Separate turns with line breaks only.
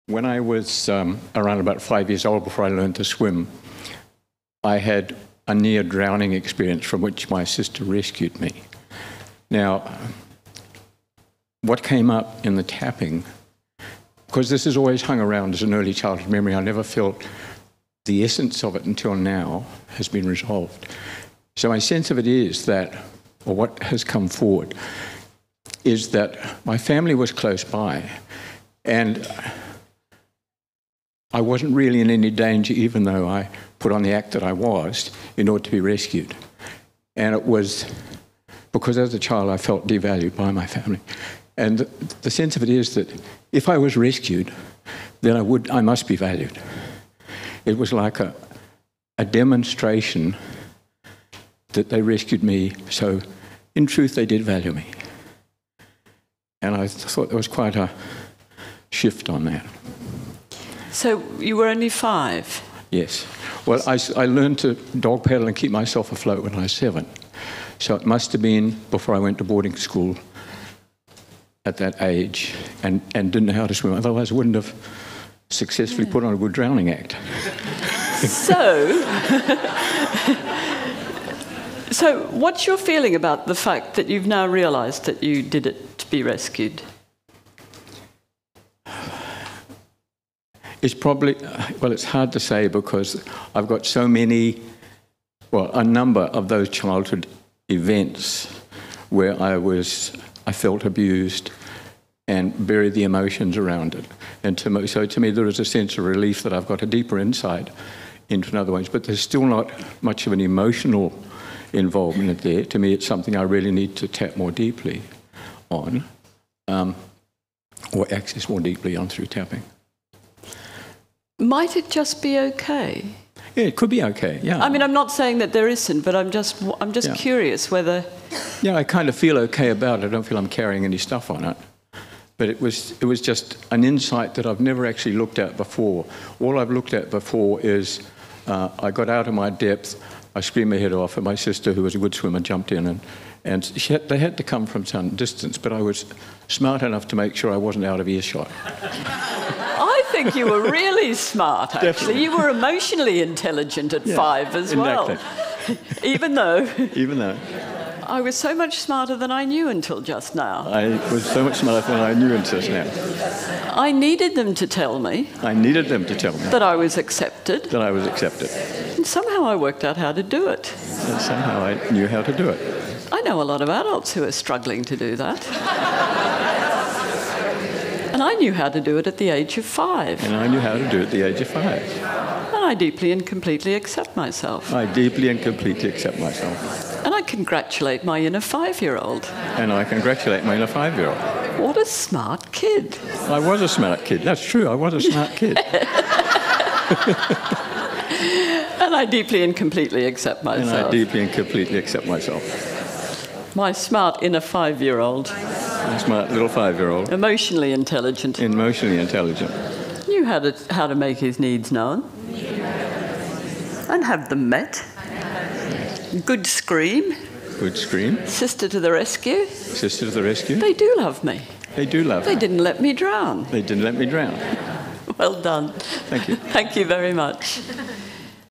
When I was around about 5 years old, before I learned to swim, I had a near drowning experience from which my sister rescued me. Now, what came up in the tapping, because this has always hung around as an early childhood memory, I never felt the essence of it until now has been resolved. So my sense of it is that, or what has come forward, is that my family was close by, and I wasn't really in any danger, even though I put on the act that I was, in order to be rescued. And it was because as a child I felt devalued by my family. And the sense of it is that if I was rescued, then I must be valued. It was like a demonstration that they rescued me, so in truth they did value me. And I thought there was quite a shift on that.
So you were only 5?
Yes. Well, I learned to dog paddle and keep myself afloat when I was 7. So it must have been before I went to boarding school at that age and didn't know how to swim. Otherwise I wouldn't have successfully put on a good drowning act.
So what's your feeling about the fact that you've now realised that you did it to be rescued?
It's probably, well, it's hard to say because I've got so many, well, a number of those childhood events where I felt abused and buried the emotions around it. And so to me, there is a sense of relief that I've got a deeper insight into another ways, but there's still not much of an emotional involvement there. To me, it's something I really need to tap more deeply on, or access more deeply on through tapping.
Might it just be okay?
Yeah, it could be okay, yeah.
I mean, I'm not saying that there isn't, but I'm just curious whether...
Yeah, I kind of feel okay about it. I don't feel I'm carrying any stuff on it. But it was just an insight that I've never actually looked at before. All I've looked at before is I got out of my depth, I screamed my head off, and my sister, who was a good swimmer, jumped in, and they had to come from some distance, but I was smart enough to make sure I wasn't out of earshot.
I think you were really smart, actually.
Definitely.
You were emotionally intelligent at 5 as well.
Exactly.
Even though I was so much smarter than I knew until just now.
I was so much smarter than I knew until just now.
I needed them to tell me.
That
I was accepted. And somehow I worked out how to do it.
And somehow I knew how to do it.
I know a lot of adults who are struggling to do that. And I knew how to do it at the age of 5.
And
I deeply and completely accept myself.
And
I congratulate my inner 5-year-old. What a smart kid.
I was a smart kid. That's true. I was a smart kid.
And I deeply and completely accept myself. My smart inner 5-year-old.
My smart little 5-year-old.
Emotionally intelligent. Knew how to make his needs known. And have them met. Good scream. Sister to the rescue. They do love me. They didn't let me drown.
Well done.
Thank you. Thank you very much.